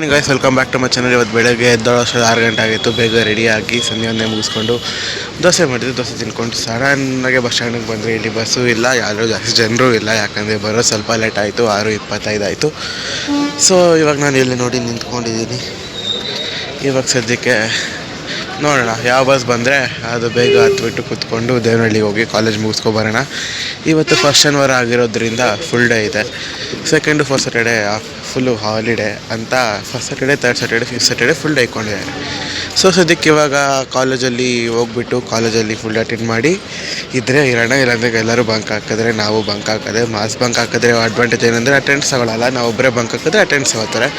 Morning guys, welcome back to my channel. ಇವತ್ತು ಬೆಳಗ್ಗೆ ಎದ್ದೇಳೋಷ್ಟು 6 ಗಂಟೆ ಆಗಿತ್ತು. ಬೇಗ ರೆಡಿಯಾಗಿ ಸಂಜೆ ಮುಗಿಸ್ಕೊಂಡು ದೋಸೆ ಮಾಡಿದ್ವಿ. ದೋಸೆ ತಿನ್ಕೊಂಡು ಸಡನ್ನಾಗೆ ಬಸ್ ಸ್ಟ್ಯಾಂಡಿಗೆ ಬಂದರೆ ಇಲ್ಲಿ ಬಸ್ಸು ಇಲ್ಲ, ಯಾರೂ ಜಾಸ್ತಿ ಜನರು ಇಲ್ಲ. ಯಾಕಂದರೆ ಬರೋ ಸ್ವಲ್ಪ ಲೇಟ್ ಆಯಿತು, 6:25 ಆಯಿತು. ಸೊ ಇವಾಗ ನಾನು ಇಲ್ಲಿ ನೋಡಿ ನಿಂತ್ಕೊಂಡಿದ್ದೀನಿ. ಇವಾಗ ಸದ್ಯಕ್ಕೆ ನೋಡೋಣ ಯಾವ ಬಸ್ ಬಂದರೆ ಅದು ಬೇಗ ಹತ್ಬಿಟ್ಟು ಕೂತ್ಕೊಂಡು ದೇವನಹಳ್ಳಿಗೆ ಹೋಗಿ ಕಾಲೇಜ್ ಮುಗಿಸ್ಕೊಬರೋಣ. ಇವತ್ತು ಫಸ್ಟ್ ಶನಿವಾರ ಆಗಿರೋದ್ರಿಂದ ಫುಲ್ ಡೇ ಇದೆ. Second first Saturday full holiday ಅಂತ first Saturday, third Saturday, fifth Saturday full day ಇಟ್ಕೊಂಡಿದ್ದಾರೆ. ಸೊ ಸದ್ಯಕ್ಕೆ ಇವಾಗ ಕಾಲೇಜಲ್ಲಿ ಹೋಗ್ಬಿಟ್ಟು ಕಾಲೇಜಲ್ಲಿ ಫುಲ್ ಅಟೆಂಡ್ ಮಾಡಿ ಇದ್ದರೆ ಇರೋಣ, ಇಲ್ಲಾಂದರೆ ಎಲ್ಲರೂ ಬಂಕ್ ಹಾಕಿದ್ರೆ ನಾವು ಬಂಕ್ ಹಾಕೋದೆ. ಮಾಸ್ ಬಂಕ್ ಹಾಕಿದ್ರೆ ಅಡ್ವಾಂಟೇಜ್ ಏನಂದರೆ ಅಟೆಂಡ್ಸ್ ತಗೊಳ್ಳಲ್ಲ, ನಾವು ಒಬ್ಬರೇ ಬಂಕ್ ಹಾಕಿದ್ರೆ ಅಟೆಂಡ್ಸ್ ತಗೋತಾರೆ.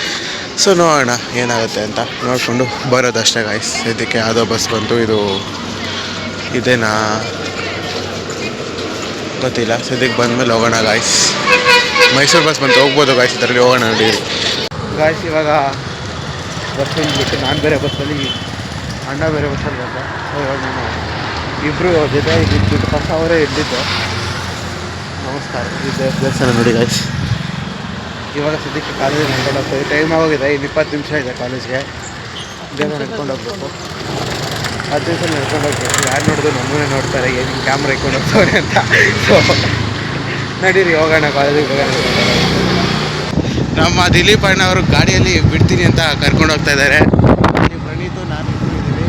ಸೊ ನೋಡೋಣ ಏನಾಗುತ್ತೆ ಅಂತ ನೋಡಿಕೊಂಡು ಬರೋದಷ್ಟೇ ಗಾಯ್ಸ್. ಇದಕ್ಕೆ ಯಾವುದೋ ಬಸ್ ಬಂತು, ಇದು ಇದೇನಾ ಗೊತ್ತಿಲ್ಲ. ಸದ್ಯಕ್ಕೆ ಬಂದಮೇಲೆ ಹೋಗೋಣ ಗಾಯ್ಸ್. ಮೈಸೂರು ಬಸ್ ಬಂತು, ಹೋಗ್ಬೋದು ಗಾಯ್ಸ್, ಇದರಲ್ಲಿ ಹೋಗೋಣ ನೋಡಿ ಗಾಯ್ಸ್. ಇವಾಗ ಬಸ್ ಬಿಟ್ಟು ನಾನು ಬೇರೆ ಬಸ್ಸಲ್ಲಿ, ಅಣ್ಣ ಬೇರೆ ಬಸ್ಸಲ್ಲಿ ಬಂದೆ. ಸೊ ಇವಾಗ ನಾನು ಇಬ್ಬರು ಜೊತೆ ಇದ್ದಿದ್ದು, ಫಸ್ಟ್ ಅವರೇ ಇದ್ದಿದ್ದು. ನಮಸ್ಕಾರ, ಇದು ದೇವಸ್ಥಾನ ನೋಡಿ ಗಾಯ್ಸ್. ಇವಾಗ ಸದ್ಯಕ್ಕೆ ಕಾಲೇಜಿಗೆ ನಡ್ಕೊಂಡು ಹೋಗ್ತೀವಿ. ಟೈಮ್ ಆಗೋಗಿದೆ, ಇನ್ನು 20 ನಿಮಿಷ ಇದೆ ಕಾಲೇಜ್ಗೆ. ಬೇಗ ನಡ್ಕೊಂಡು ಹೋಗ್ಬೇಕು, 10 ನಿಮಿಷ ನಡ್ಕೊಂಡು ಹೋಗ್ಬೇಕು. ಯಾರು ನೋಡಿದ್ರು ನಮ್ಮನ್ನೇ ನೋಡ್ತಾರೆ, ಏನು ಕ್ಯಾಮ್ರಾ ಇಟ್ಕೊಂಡು ಹೋಗ್ತವ್ರೆ ಅಂತ. ಸೊ ನಡೀರಿ ಹೋಗೋಣ ಕಾಲೇಜಿಗೆ. ಬೇಗ ನಮ್ಮ ದಿಲೀಪ್ ಅಣ್ಣ ಅವರು ಗಾಡಿಯಲ್ಲಿ ಬಿಡ್ತೀನಿ ಅಂತ ಕರ್ಕೊಂಡು ಹೋಗ್ತಾ ಇದ್ದಾರೆ. ಇಲ್ಲಿ ಪ್ರಣೀತು ನಾನು ಇದ್ದೀವಿ.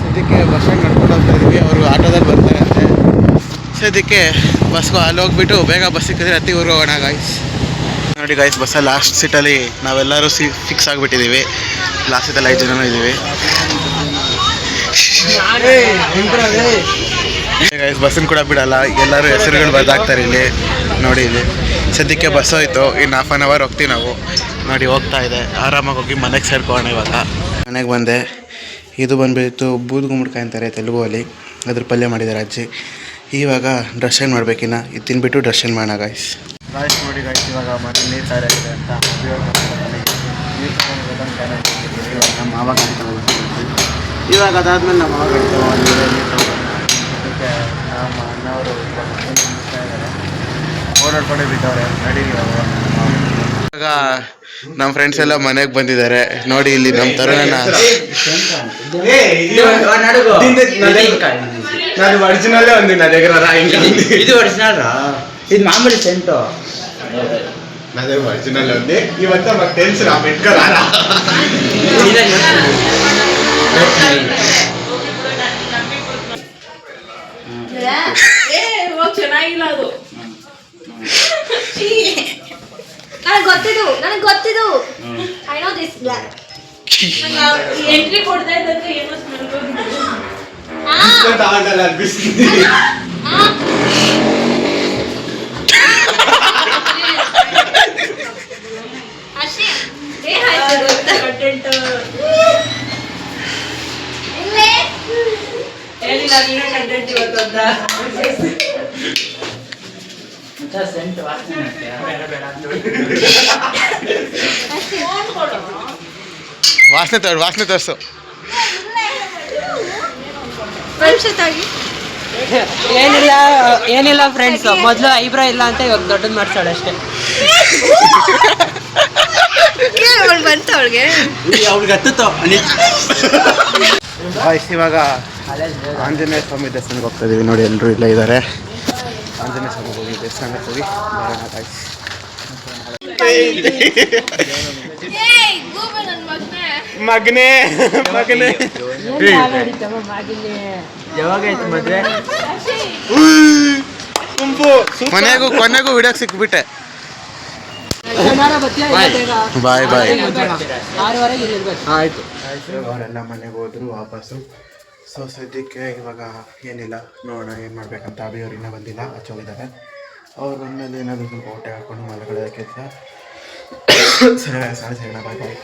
ಸದ್ಯಕ್ಕೆ ಬಸ್ ಸ್ಟ್ಯಾಂಡ್ ನಡ್ಕೊಂಡು ಹೋಗ್ತಾ ಇದ್ದೀವಿ. ಅವರು ಆಟೋದಲ್ಲಿ ಬರ್ತಾರೆ ಅಂತೆ. ಸದ್ಯಕ್ಕೆ ಬಸ್ಗೂ ಅಲ್ಲಿ ಹೋಗ್ಬಿಟ್ಟು ಬೇಗ ಬಸ್ ಸಿಕ್ಕಿದ್ರೆ ಹತ್ತಿ ಊರಿಗೆ ಹೋಗೋಣ ಗಾಯ್ಸ್. ನೋಡಿ ಗಾಯ್ಸ್, ಬಸ್ಸಲ್ಲಿ ಲಾಸ್ಟ್ ಸೀಟಲ್ಲಿ ನಾವೆಲ್ಲರೂ ಫಿಕ್ಸ್ ಆಗಿಬಿಟ್ಟಿದ್ದೀವಿ. ಲಾಸ್ಟ್ ಸೀಟಲ್ಲಿ 5 ಜನ ಇದ್ದೀವಿ ಗಾಯ್ಸ್. ಬಸ್ಸನ್ನು ಕೂಡ ಬಿಡಲ್ಲ, ಎಲ್ಲರೂ ಹೆಸರುಗಳು ಬರ್ದಾಕ್ತಾರೆ ಇಲ್ಲಿ ನೋಡಿ. ಇಲ್ಲಿ ಸದ್ಯಕ್ಕೆ ಬಸ್ ಹೋಯ್ತು, ಇನ್ನು 1/2 ಅವರ್ ಹೋಗ್ತೀವಿ ನಾವು. ನೋಡಿ ಹೋಗ್ತಾ ಇದೆ, ಆರಾಮಾಗಿ ಹೋಗಿ ಮನೆಗೆ ಸೇರ್ಕೊಳ್ಳೋಣ. ಇವಾಗ ಮನೆಗೆ ಬಂದೆ. ಇದು ಬಂದುಬಿಟ್ಟು ಬೂದುಗುಂಬಳಕಾಯಿ ಅಂತಾರೆ ತೆಲುಗಲ್ಲಿ, ಅದ್ರ ಪಲ್ಯ ಮಾಡಿದ್ದಾರೆ ಅಜ್ಜಿ. ಇವಾಗ ಡ್ರೆಸ್ ಚೇಂಜ್ ಮಾಡ್ಬೇಕಿನ್ನ, ಇದು ತಿನ್ಬಿಟ್ಟು ಡ್ರೆಸ್ ಚೇಂಜ್ ಮಾಡೋಣ ಗಾಯ್ಸ್. ಗಾಯ್ಸ್ ನೋಡಿ ಗಾಯ್ಸ್, ಇವಾಗ ಮನೆ ನೀರು ತಯಾರ ಇದೆ ಅಂತ ನೀರು ತಗೊಂಡು ಇವಾಗ ನಮ್ಮ ಮಾವ ಗಾಡಿ ತಗೊಂಡು, ಇವಾಗ ಅದಾದ್ಮೇಲೆ ನಮ್ಮ ಮಾವ ಗಾಡಿ ತಗೊಂಡು ನೀರು ತಗೊಂಡು ಅದಕ್ಕೆ ನಮ್ಮ ಅಣ್ಣವರು ಇದ್ದಾರೆ, ಓಡಾಡ್ಕೊಂಡೇ ಬಿಟ್ಟವ್ರೆ. ನಡೀರಿ ಇವಾಗ ನಮ್ಮ ಫ್ರೆಂಡ್ಸ್ ಎಲ್ಲ ಮನೆಗೆ ಬಂದಿದ್ದಾರೆ ನೋಡಿ. ಇಲ್ಲಿ ನಮ್ಮ ತರುಣನ ನಾನು ಒರಿಜಿನಲ್ಲೇ ಒಂದಿನ ಇದು ಒರಿಜಿನಲ್ ರಾ, ಇದು ಮಾಮೂಲಿ ಸೆಂಟು, ಅದೇ ಒರಿಜಿನಲ್ ಒಂದೇ. ಇವತ್ತ ಟೆನ್ಸ್ ನಾ ಬಿಟ್ಕರ ಚೆನ್ನಾಗಿಲ್ಲ ಅದು. ನನಗೆ ಗೊತ್ತಿದ್ದು I know this block. Entry ಕೊಡ್ತಾ ಇದ್ದಂತೆ ಏನೋ ಸ್ಮೆಲ್ ಬಂದಿದೆ. ಅಷ್ಟೇ ಕಂಟೆಂಟ್ ಏನಿಲ್ಲ, ನೀನು ಕಂಟೆಂಟ್ ಇವತ್ತೊಂದ ವಾಸನೆ ತೋರಿಸು. ಏನಿಲ್ಲ ಫ್ರೆಂಡ್ಸ್, ಮೊದಲು ಐಬ್ರೋ ಇಲ್ಲ ಅಂತ ಇವಾಗ ದೊಡ್ಡದು ಮಾಡ್ತಾಳೆ ಅಷ್ಟೇ. ಇವಾಗ ಆಂಜನೇಯ ಸ್ವಾಮಿ ದೇವಸ್ಥಾನಕ್ಕೆ ಹೋಗ್ತಾ ಇದೀವಿ ನೋಡಿ. ಎಲ್ಲರೂ ಇಲ್ಲ ಇದ್ದಾರೆ. ಆಂಜನೇಯ ಸ್ವಾಮಿಗೆ ಹೋಗಿ ದೇವಸ್ಥಾನಕ್ಕೆ ಹೋಗಿ ಬರೋಣ ಗಾಯ್ಸ್. ಮಗನೇ ಯಾವಾಗಾಯ್ತು ಮದುವೆ? ಕೊನೆಗೂ ವಿಡಿಯೋಗೆ ಸಿಕ್ಬಿಟ್ಟೆ. ಬಾಯ್ ಬಾಯ್. ಆಯಿತು, ಅವರೆಲ್ಲ ಮನೆಗೆ ಹೋದ್ರು ವಾಪಸ್ಸು. ಸೊ ಸದ್ಯಕ್ಕೆ ಇವಾಗ ಏನಿಲ್ಲ, ನೋಡೋಣ ಏನು ಮಾಡ್ಬೇಕಂತ. ಅಭಿಯವ್ರು ಇನ್ನೂ ಬಂದಿಲ್ಲ, ಹೋಗಿದ್ದಾರೆ. ಅವ್ರು ಬಂದಮೇಲೆ ಏನಾದರೂ ಸ್ವಲ್ಪ ಹೊಟ್ಟೆ ಹಾಕ್ಕೊಂಡು ಮಲಗಡೆ ಕೆಲಸ. ಸರಿ, ಸಾಲ ಸಿಗೋಣ. ಬಾಯ್ ಬಾಯ್.